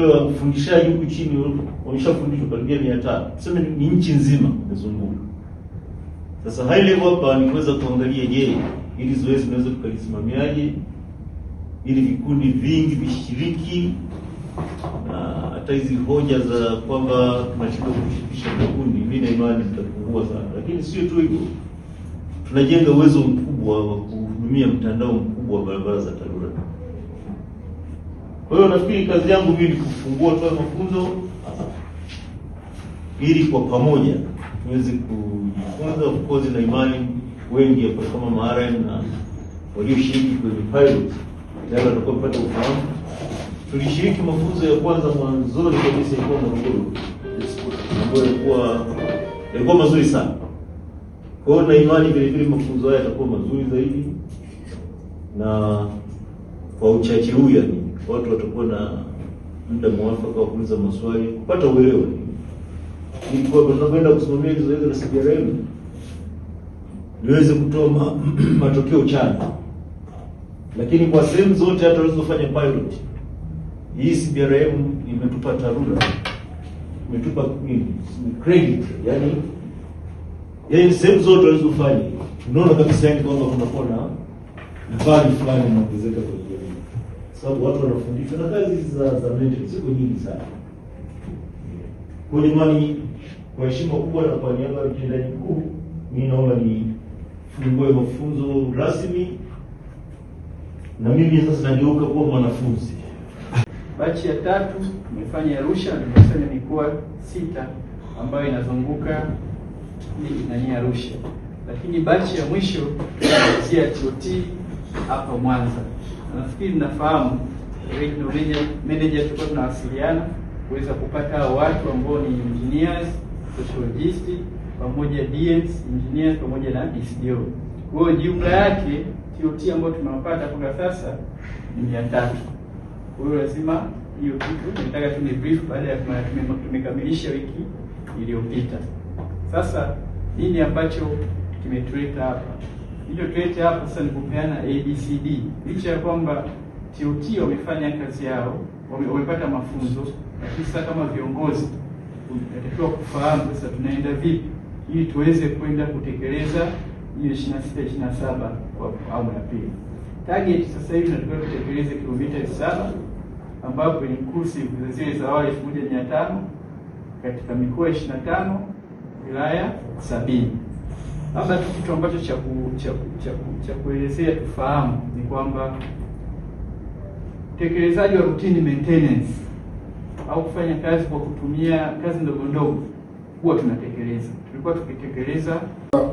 Ufundishaji huku chini wameshafundishwa karibia 500. Tuseme ni nchi nzima imezunguka. Sasa high level hapa ni kuweza kuangalia, je, ili zoezi tunaweza tukalisimamiaje ili vikundi vingi vishiriki, na hata hizi hoja za kwamba tunashindwa kushirikisha vikundi, mimi na imani zitapungua sana. Lakini sio tu hivyo, tunajenga uwezo mkubwa wa kuhudumia mtandao mkubwa wa barabara za TARURA. Kwa hiyo nafikiri kazi yangu mimi ni kufungua tu mafunzo ili kwa pamoja tuweze kujifunza. Of course na imani wengi hapa kama maharam na walioshiriki kwenye pilot tayari watakuwa wamepata ufahamu. Tulishiriki mafunzo ya kwanza mwanzoni kabisa ilikuwa Morogoro, ambayo ilikuwa mazuri sana. Kwa hiyo na imani vile vile mafunzo haya yatakuwa mazuri zaidi, na kwa uchache huu yani watu watakuwa na muda mwafaka wa kuuliza maswali, kupata uelewa ili kwa tunapoenda kusimamia zoezi la CBRM liweze kutoa matokeo chanya. Lakini kwa sehemu zote hata tulizofanya pilot, hii CBRM imetupa TARURA, imetupa credit, yani sehemu zote tulizofanya unaona kabisa yani kwamba kunakuwa na value fulani inaongezeka kwa jamii, sababu watu wanafundishwa na kazi za mentor ziko nyingi sana. Kwa imani, kwa heshima kubwa na kwa niaba ya mtendaji mkuu, mimi naomba nifungue mafunzo rasmi, na mimi sasa nageuka kuwa mwanafunzi. Bachi ya 3 tumefanya Arusha, tumefanya mikoa 6 ambayo inazunguka ni Arusha. Lakini bachi ya mwisho tunaanzia TOT hapa Mwanza. Nafikiri mnafahamu regional manager tulikuwa tunawasiliana kuweza kupata watu ambao ni engineers, sociologists, pamoja DNs, engineers pamoja na DCDO. Kwa hiyo jumla yake TOT ambao tumewapata kwa sasa ni 300. Kwa hiyo lazima hiyo kitu nataka tu ni brief baada ya tumekamilisha wiki iliyopita. Sasa nini ambacho kimetuleta hapa? Tulete hapa sasa ni kupeana ABCD. Licha ya kwamba TOT wamefanya kazi yao, wamepata mafunzo, lakini sasa kama viongozi tunatakiwa kufahamu sasa tunaenda vipi ili tuweze kwenda kutekeleza hiyo 26 27 kwa awamu ya pili. Target sasa hivi tunatakiwa kutekeleza kilomita 7 ambapo inclusive zile za wale 1500 katika mikoa 25, wilaya 70. Labda kitu ambacho cha kuelezea tufahamu ni kwamba utekelezaji wa routine maintenance au kufanya kazi kwa kutumia kazi ndogo ndogo huwa tunatekeleza. Tulikuwa tukitekeleza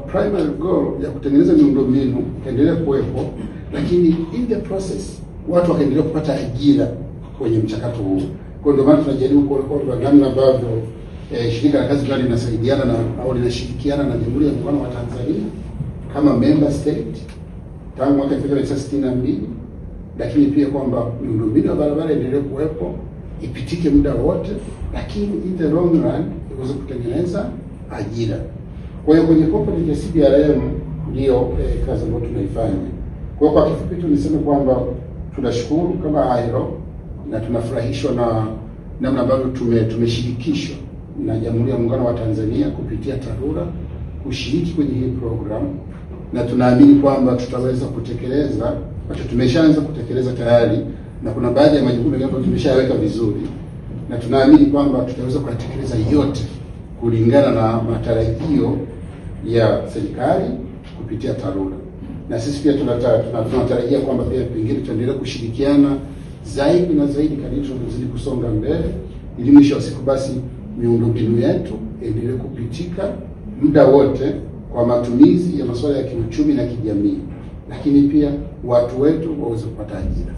primary goal ya kutengeneza miundombinu endelea kuwepo, lakini in the process watu wakaendelea kupata ajira kwenye mchakato huu. Kwa ndio maana tunajaribu kwa namna ambavyo shirika la kazi bali linasaidiana na au linashirikiana na Jamhuri ya Muungano wa Tanzania kama member state tangu mwaka 1962, lakini pia kwamba miundombinu ya barabara endelee kuwepo, ipitike muda wote, lakini in the long run iweze kutengeneza ajira. Kwa hiyo kwenye component ya CBRM ndio kazi ambayo tunaifanya. Kwa kifupi tu niseme kwamba tunashukuru kama AIRO na tunafurahishwa na namna ambavyo tumeshirikishwa na Jamhuri ya Muungano wa Tanzania kupitia TARURA kushiriki kwenye hii program, na tunaamini kwamba tutaweza kutekeleza ambacho tumeshaanza kutekeleza tayari, na kuna baadhi ya majukumu ambayo tumeshaweka vizuri, na tunaamini kwamba tutaweza kuyatekeleza yote kulingana na matarajio ya serikali kupitia TARURA. Na sisi pia tunatarajia kwamba pia pengine tutaendelea kushirikiana zaidi na zaidi kadri tunazidi kusonga mbele, ili mwisho wa siku basi miundombinu yetu endelee kupitika muda wote kwa matumizi ya masuala ya kiuchumi na kijamii, lakini pia watu wetu waweze kupata ajira.